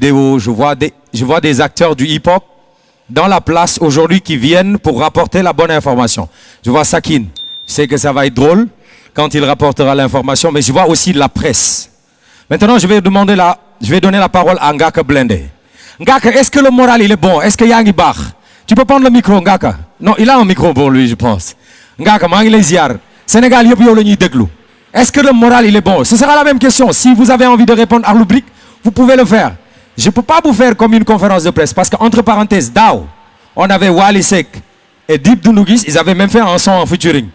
vidéo, je vois des acteurs du hip-hop dans la place aujourd'hui qui viennent pour rapporter la bonne information. Je vois Sakin, je sais que ça va être drôle quand il rapportera l'information, mais je vois aussi de la presse. Maintenant, je vais donner la parole à Ngaka Blindé. Ngaka, est-ce que le moral il est bon? Est-ce que Yangi Bach? Tu peux prendre le micro, Ngaka? Non, il a un micro pour lui, je pense. Ngaka, mangi lay ziar. Sénégal, yow la ñuy déglu. Est-ce que le moral il est bon? Ce sera la même question. Si vous avez envie de répondre à la rubrique, vous pouvez le faire. Je ne peux pas vous faire comme une conférence de presse parce qu'entre parenthèses, Dao, on avait Wally Seck et Dip Doundou Guiss, ils avaient même fait un son en featuring.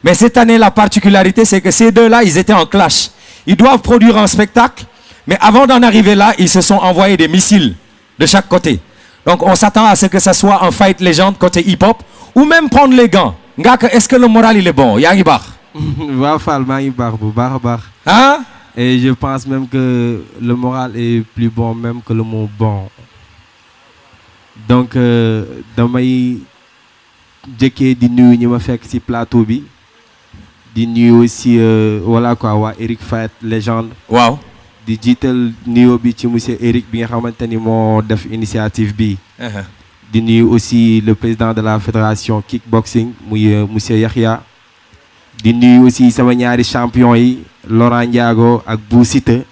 Mais cette année, la particularité, c'est que ces deux-là, ils étaient en clash. Ils doivent produire un spectacle, mais avant d'en arriver là, ils se sont envoyés des missiles de chaque côté. Donc on s'attend à ce que ça soit un fight légende côté hip-hop, ou même prendre les gants. Ngaka, est-ce que le moral il est bon? Yangi Bach? Waaw Fall maa ngi baax bu baax a baax. Hein? Et je pense même que le moral est plus bon même que le mot bon. Donc damay jëkkee di nuyu ñi ma fekk ci plateau bi di nuyu aussi voilà quoi waa Eric Fight légende. Waaw. di jiital nuyoo bi ci monsieur Eric bi nga xamante ni moo def initiative bi. di nuyu aussi le président de la fédération kickboxing muy monsieur Yahya. di nuyu aussi sama ñaari champion yi Laurent Ndiago ak Bou Siteu.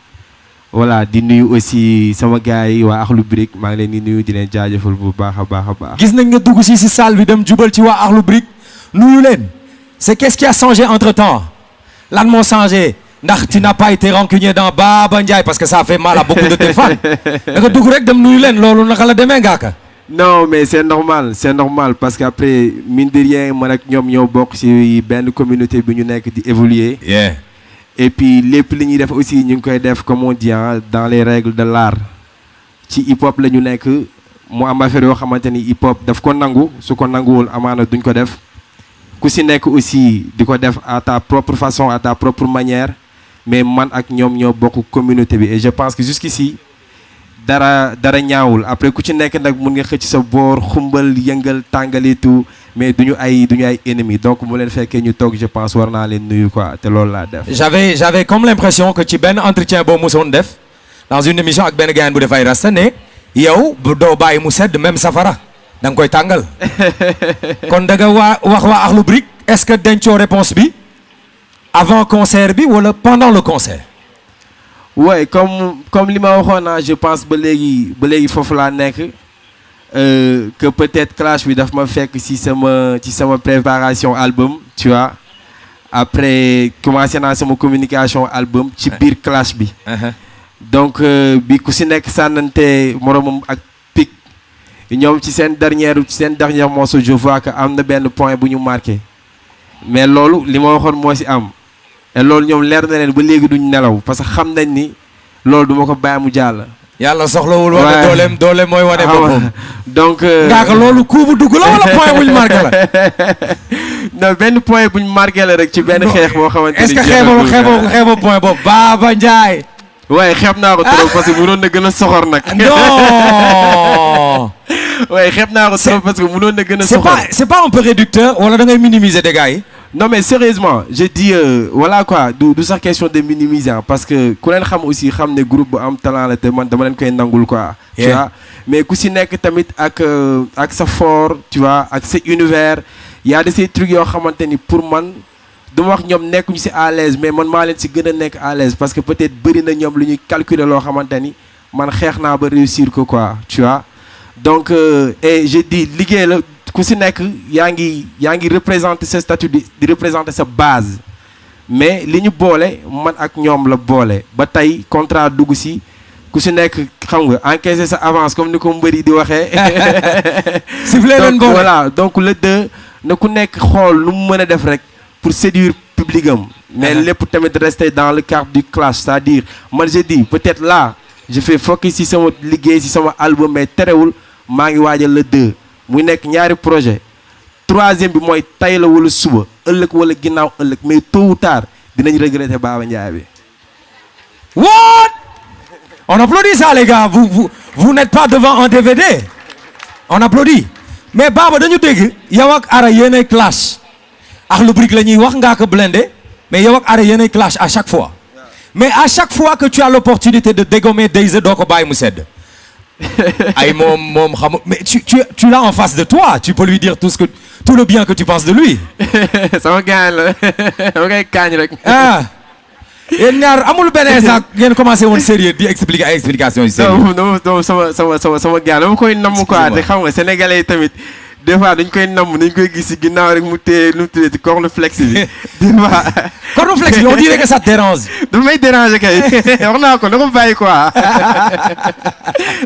Voilà di nuyu aussi sama gars yi waa Akhlou Brick maa ngi leen di nuyu di leen jaajëfal bu baax a baax a baax. Gis nañ nga dugg si salle bi dem jubal ci waa Akhlou Brick nuyu leen. C'est qu'est-ce qui a changé entre-temps? Lan moo changé? Ndax tu n'as pas été rancunier dans Baba Ndiaye parce que ça fait mal à beaucoup de tes fans. Da nga dugg rek dem nuyu leen loolu naka la demee Ngaka? Non mais c'est normal parce que après mine de rien man ak ñoom ñoo bokk ci benn communauté bi ñu nekk di évoluer. Yeah. Et puis lépp li ñuy def aussi ñu ngi koy def comme on dit dans les règles de l'art. Ci hip hop la ñu nekk mu am affaire yoo xamante ni hip hop daf ko nangu su ko nanguwul amaana duñ ko def. Ku ci nekk aussi di ko def à ta propre façon à ta propre manière mais man ak ñoom ñoo bokk communauté bi et je pense que jusqu'ici dara ñaawul après ku ci nekk nag mun nga xëcc sa boor xumbal yëngal tàngali tout mais duñu ay ennemis donc mu leen fekkee ñu toog je pense war naa leen nuyu quoi te loolu laa def. J'avais comme l'impression que ci benn entretien boo mosoon def dans une émission ak benn gars bu def ay rasta ne yow doo bàyyi mu sedd même safara da nga koy tàngal kon da nga wax waa Akhlou Brick est-ce que dencoo réponse bi avant concert bi wala pendant le concert? Ouais comme li ma waxoon naa je pense ba léegi foofu laa nekk que peut-être clash bi daf ma fekk ci sama préparation album tu vois après commencé naa sama communication album ci biir clash bi. Donc bi ku ci nekk sànnante moromam ak pic ñoom ci seen dernier morceau je vois que am na benn point bu ñu marqué mais loolu li ma waxoon moo ci am. et loolu ñoom leer na leen ba léegi duñ nelaw parce que xam nañ ni loolu duma ko bàyyi mu jàll. Yàlla soxlawul wane dooleem mooy wane boppam. donc Ngaka loolu coup bu dugg la wala point buñ marqué la. non benn point buñ marqué la rek ci benn xeex boo xamante ni. est-ce que xeeboo point boobu Baba Ndiaye. waaye xeeb naa ko trop parce que mënoon na gën a soxor nag. non. waaye xeeb naa ko trop parce que mënoon na gën a soxor. c'est pas un peu réducteur wala da ngay minimiser des gars yi. Non mais sérieusement je dis voilà quoi du sax question de minimiser parce que ku leen xam aussi xam ne groupe bu am talent la te man dama leen koy nangul quoi. Tu vois mais ku si nekk tamit ak sa fort tu vois ak sa univers y a de ces trucs yoo xamante ni pour man du ma wax ñoom nekkuñu si à l'aise mais man maa leen si gën a nekk à l'aise parce que peut-être bëri na ñoom lu ñuy calculer loo xamante ni man xeex naa ba réussir ko quoi tu vois donc et je dis liggéey la. ku si nekk yaa ngi représenter sa statut di représenter sa base mais li ñu boole man ak ñoom la boole ba tey contrat dugg si ku si nekk xam nga encaisser sa avance comme ni ko mbëri di waxee. siffler leen boole voilà donc le deux na ku nekk xool lu mu mën a def rek pour séduire public am. mais lépp tamit rester dans le cadre du clash c'est-à-dire man je dis peut-être là je fais focus si sama liggéey si sama album mais terewul maa ngi waajal le deux. muy nekk ñaari projet troisième bi mooy tay la wala suba ëllëg wala ginnaaw ëllëg mais tôt ou tard dinañ regretter Baba Ndiaye bi. What? On applaudit ça les gars vous n'êtes pas devant un DVD. On applaudit mais Baba dañu dégg yow ak Ara yéenay clash Akhlou Brick la ñuy wax Ngaka Blindé mais yow ak Ara yéenay clash à chaque fois mais à chaque fois que tu as l'opportunité de dégommer Deyza doo ko bàyyi mu sedd Mais tu l'as en face de toi. Tu peux lui dire tout le bien que tu penses de lui. sama gaañ la dama koy kaañ rek. Ah. yéen ñaar amul benn sax ngeen commencé woon sérieux di expliquer ay explications yu sérieux. non sama gaañ dama koy namm quoi te xam nga sénégalais yi tamit des fois dañ koy namm dañ koy gis si ginnaaw rek mu téye nu mu tuddee ci cornflakes bi. des fois. Cornflakes bi on dirait que ça te dérange. dafa may déranger kay wax naa ko na ko bàyyi quoi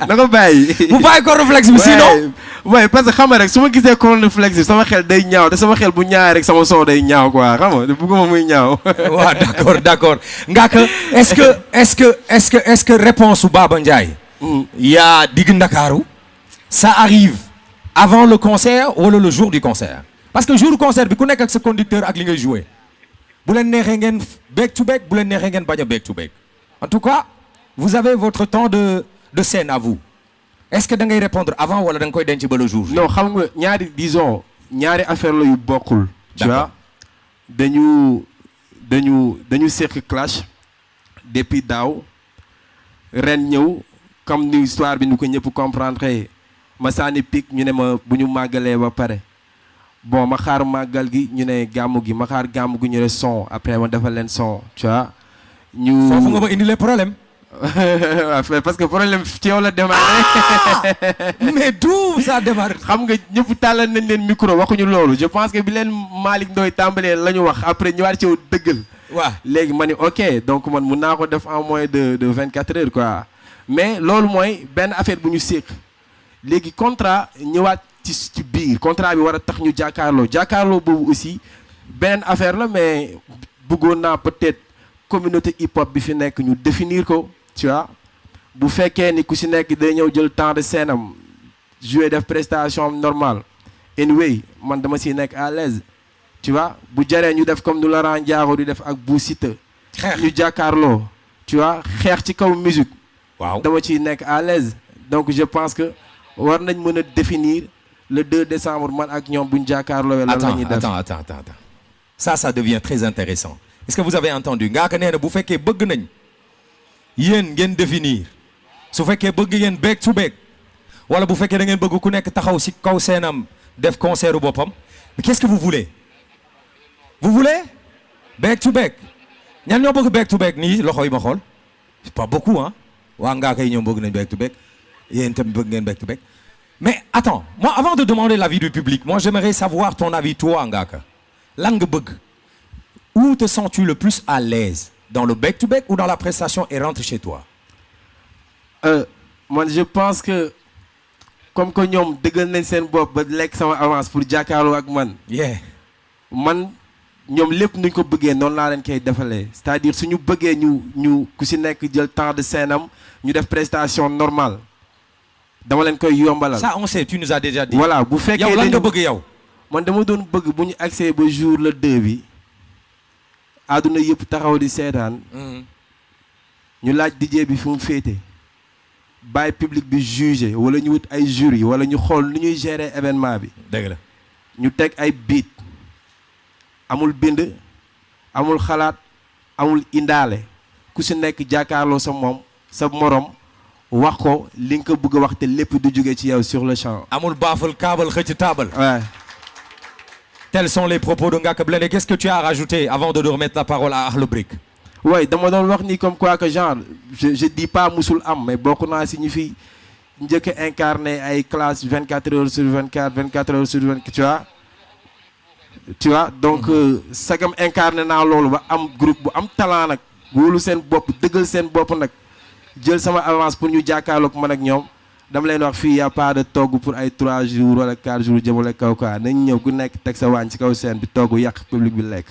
na ko bàyyi. bu bàyyi cornflakes bi sinon. waaye parce que xam nga rek su ma gisee cornflakes bi sama xel day ñaaw te sama xel bu ñaawee rek sama son day ñaaw quoi xam nga bëgguma muy ñaaw. waaw d'accord Ngaaka est-ce que réponse su Baba Ndiaye. yaa digg Ndakaaru ça arrive avant le concert wala le jour du concert parce que jour du concert bi ku nekk ak sa conducteur ak li ngay jouer bu leen neexee ngeen back to back bu leen neexee ngeen bañ a back to back en tout cas vous avez votre temps de scène à vous est-ce que da ngay répondre avant wala da nga koy denc ba le jour. non xam nga ñaari affaire la yu bokkul. tu vois dañu seq clash depuis daaw ren ñëw comme ni histoire bi ñu ko ñëpp comprendre ma sànni pic ñu ne ma bu ñu màggalee ba pare bon ma xaar màggal gi ñu ne gàmmu gi ma xaar gàmmu gi ñu ne son après ma defal leen son tu vois. foofu nga ma indi les problèmes. parce que problème ci yow la démarré. mais d'où ça démarre. xam nga ñëpp tàllal nañ leen micro waxuñu loolu je pense que bi leen Malick Ndoye tàmbalee la ñu wax après ñu war ci yow dëggal. waaw léegi ma ni ok donc man mun naa ko def en moins de 24 heures quoi mais loolu mooy benn affaire bu ñu séq léegi contrat ñëwaat ci biir contrat bi war a tax ñu jàkkaarloo boobu aussi beneen affaire la mais bëggoon naa peut-être communauté hip hop bi fi nekk ñu définir ko tu vois bu fekkee ni ku si nekk day ñëw jël temps de scène am jouer def prestation am normal anyway man dama siy nekk à l'aise tu vois bu jaree ñu def comme nu Laurent Ndiago di def ak Bou Siteu ñu jàkkaarloo tu vois xeex ci kaw musique waaw dama ciy nekk à l'aise donc je pense que war nañ mën a définir le 2 décembre man ak ñoom bu ñu jàkkaarloo lan la ñuy def. Attends ça devient très intéressant est-ce que vous avez entendu Ngaaka nee na bu fekkee bëgg nañ yéen ngeen définir su fekkee bëgg ngeen back to back wala bu fekkee da ngeen bëgg ku nekk taxaw ci kaw seenam def concert boppam mais qu'est-ce que vous voulez back to back ñan ñoo bëgg back to back nii loxo yi ma xool c'est pas beaucoup hein waa Ngaaka yi ñoom bëgg nañ back to back yéen tamit bëgg ngeen back to back mais attends moi avant de demander l'avis du public moi j'aimerais savoir ton avis toi Ngaaka lan nga bëgg où te sens-tu le plus à l'aise dans le back to back ou dans la prestation et rentre chez toi. man je pense que comme que ñoom dëggal nañ seen bopp ba lekk sama avance pour jàkkaarloo ak man. man ñoom lépp nuñ ko bëggee noonu laa leen koy defalee c'est-à-dire suñu bëggee ñu ku si nekk jël temps de scène am ñu def prestation normale dama leen koy yombalal. ça on sait tu nous as déjà dit. voilà bu fekkee yow lan nga bëgg yow. man dama doon bëgg bu ñu accès ba jour le 2 bi àdduna yëpp taxaw di seetaan. ñu laaj DJ bi fu mu féete. bàyyi public bi juger wala ñu wut ay jury wala ñu xool nu ñuy gérer événement bi. dëgg la ñu teg ay beat amul bind amul xalaat amul indaale ku si nekk jàkkaarloo sa morom wax ko li nga ko bëgg a wax te lépp du jóge ci yow sur le champ. amul baaful kaabal xëcc taabal. ouais. Tels sont les propos de Ngaaka Blindé. Qu'est-ce que tu as rajouté avant de remettre la parole à Akhlou Brick? Oui, dama doon wax ni comme quoi que genre je dis pas musul am mais bokk naa si ñu fi njëkk a incarné ay classe 24 heures sur 24 24 heures sur 24 tu vois donc sagam incarné naa loolu ba am groupe bu am talent nag wóolu seen bopp dëggal seen bopp nag jël sama avance pour ñu jàkkaarloog man ak ñoom dama leen wax fii y a pas de togg pour ay 3 jours wala 4 jours jëmale kaw quoi nañ ñëw ku nekk teg sa waañ ci kaw scène bi togg yàq public bi lekk.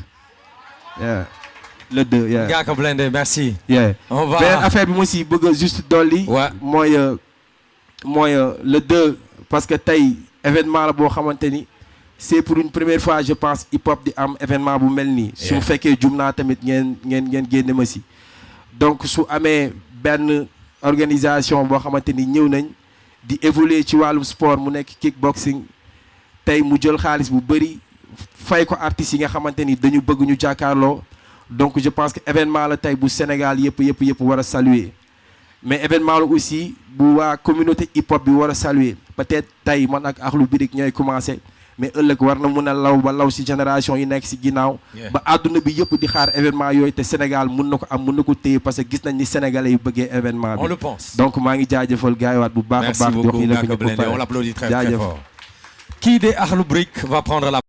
Le 2, yeah. Ngaaka Blindé, merci. Yeah. On va. Beneen affaire bi mo si bëgg juste dolli. Ouais. mooy le 2 parce que tey événement la boo xamante ni c'est pour une première fois je pense hip hop di am événement bu mel nii. su fekkee jum naa tamit ngeen génne ma si. donc su amee benn organisation boo xamante ni ñëw nañ di évoluer ci wàllum sport mu nekk kickboxing tey mu jël xaalis bu bëri fay ko artistes yi nga xamante ni dañu bëgg ñu jàkkaarloo. donc je pense que événement la tey bu Sénégal yëpp war a saluer mais événement la aussi bu waa communauté hip hop bi war a saluer peut-être tey man ak Akhlou Brick ñooy commencé mais ëllëg war na mun a law ba law si génération yi nekk si ginnaaw ba àdduna bi yëpp di xaar événement yooyu te Sénégal mun na ko am mun na ko téye parce que gis nañ ni Sénégalais yu bëggee événement bi. On le pense. Donc maa ngi jaajëfal gars yi waat bu baax a baax. Merci beaucoup Ngaaka Blindé, on l'applaudit très très fort. Qui de Akhlou Brick va prendre la